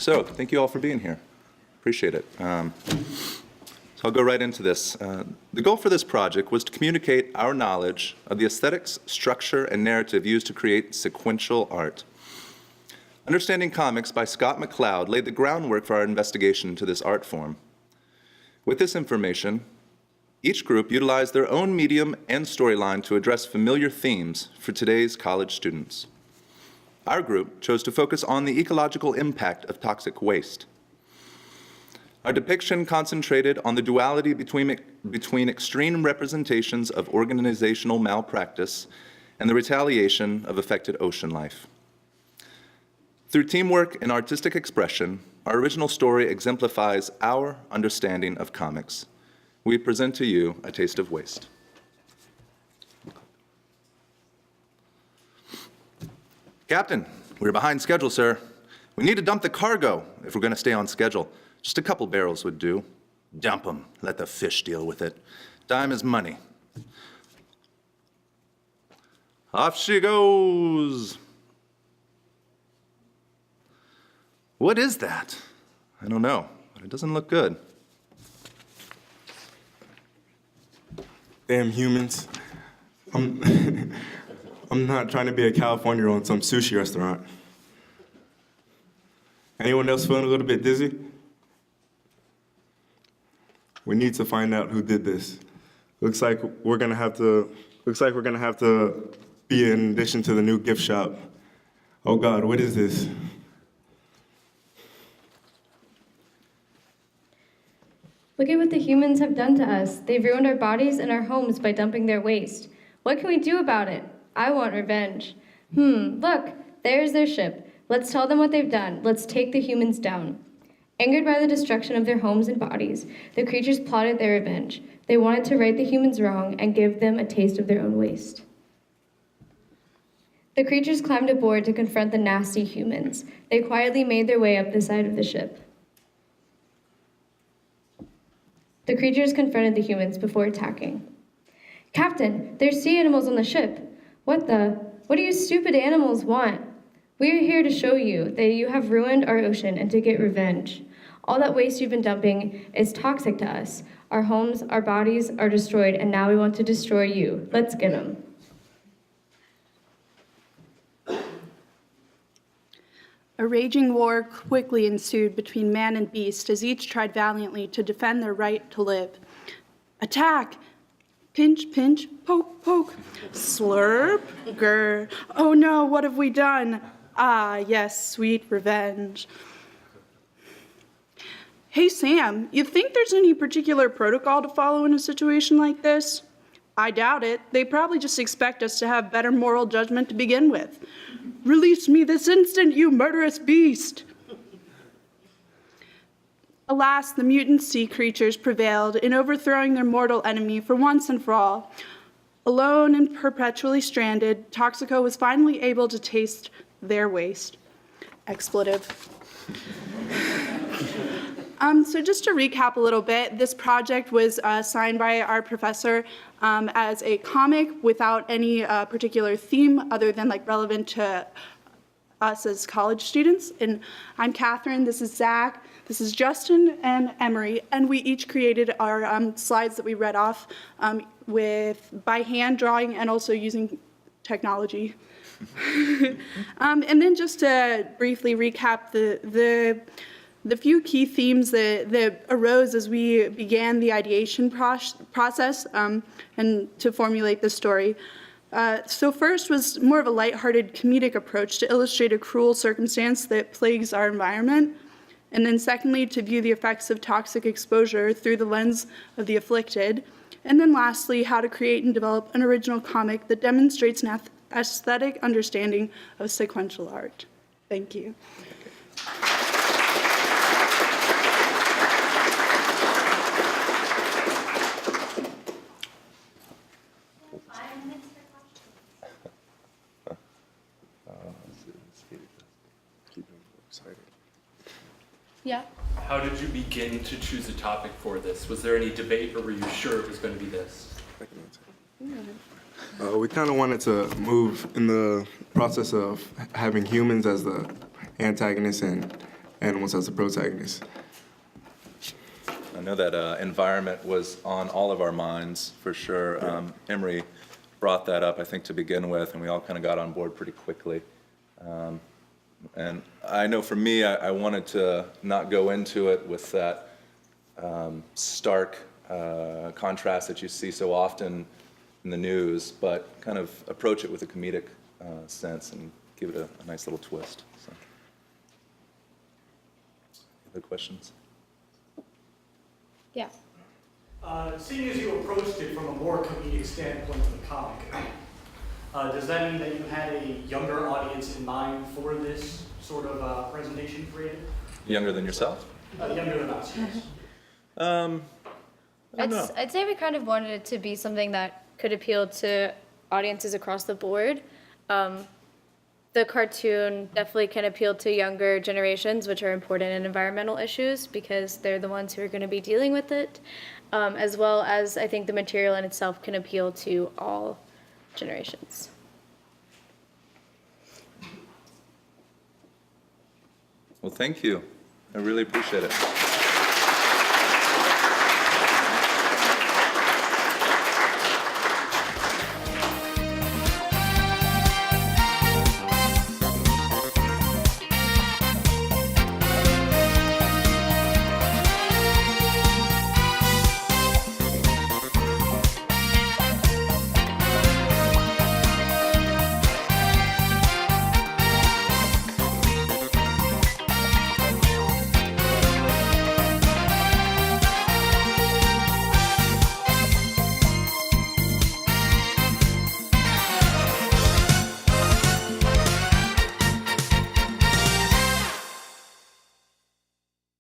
So, thank you all for being here. Appreciate it. So I'll go right into this. The goal for this project was to communicate our knowledge of the aesthetics, structure, and narrative used to create sequential art. Understanding Comics by Scott McCloud laid the groundwork for our investigation into this art form. With this information, each group utilized their own medium and storyline to address familiar themes for today's college students. Our group chose to focus on the ecological impact of toxic waste. Our depiction concentrated on the duality between extreme representations of organizational malpractice and the retaliation of affected ocean life. Through teamwork and artistic expression, our original story exemplifies our understanding of comics. We present to you A Taste of Waste. Captain, we're behind schedule, sir. We need to dump the cargo if we're going to stay on schedule. Just a couple barrels would do. Dump them. Let the fish deal with it. Time is money. Off she goes. What is that? I don't know, but it doesn't look good. Damn humans. I'm not trying to be a California roll in some sushi restaurant. Anyone else feeling a little bit dizzy? We need to find out who did this. Looks like we're gonna have to be in addition to the new gift shop. Oh God, what is this? Look at what the humans have done to us. They've ruined our bodies and our homes by dumping their waste. What can we do about it? I want revenge. Look, there's their ship. Let's tell them what they've done. Let's take the humans down. Angered by the destruction of their homes and bodies, the creatures plotted their revenge. They wanted to right the humans' wrong and give them a taste of their own waste. The creatures climbed aboard to confront the nasty humans. They quietly made their way up the side of the ship. The creatures confronted the humans before attacking. Captain, there's sea animals on the ship. What do you stupid animals want? We are here to show you that you have ruined our ocean and to get revenge. All that waste you've been dumping is toxic to us. Our homes, our bodies are destroyed, and now we want to destroy you. Let's get them. A raging war quickly ensued between man and beast as each tried valiantly to defend their right to live. Attack! Pinch, pinch, poke, poke. Slurp, grr. Oh no, what have we done? Ah, yes, sweet revenge. Hey, Sam, you think there's any particular protocol to follow in a situation like this? I doubt it. They probably just expect us to have better moral judgment to begin with. Release me this instant, you murderous beast! Alas, the mutant sea creatures prevailed in overthrowing their mortal enemy for once and for all. Alone and perpetually stranded, Toxico was finally able to taste their waste. Expletive. So just to recap a little bit, this project was signed by our professor as a comic without any particular theme other than like relevant to us as college students. And I'm Catherine, this is Zach, this is Justin and Emery, and we each created our slides that we read off by hand drawing and also using technology. And then just to briefly recap the few key themes that arose as we began the ideation process and to formulate this story. So first was more of a lighthearted comedic approach to illustrate a cruel circumstance that plagues our environment. And then secondly, to view the effects of toxic exposure through the lens of the afflicted. And then lastly, how to create and develop an original comic that demonstrates an aesthetic understanding of sequential art. Thank you. Yeah. How did you begin to choose a topic for this? Was there any debate, or were you sure it was going to be this? We kind of wanted to move in the process of having humans as the antagonists and animals as the protagonists. I know that environment was on all of our minds, for sure. Emery brought that up, I think, to begin with, and we all kind of got on board pretty quickly. And I know for me, I wanted to not go into it with that stark contrast that you see so often in the news, but kind of approach it with a comedic sense and give it a nice little twist. So. Other questions? Yeah. Seeing as you approached it from a more comedic standpoint of the comic, does that mean that you had a younger audience in mind for this sort of presentation created? Younger than yourself? Younger than us, yes. I don't know. I'd say we kind of wanted it to be something that could appeal to audiences across the board. The cartoon definitely can appeal to younger generations, which are important in environmental issues because they're the ones who are going to be dealing with it, as well as I think the material in itself can appeal to all generations. Well, thank you. I really appreciate it.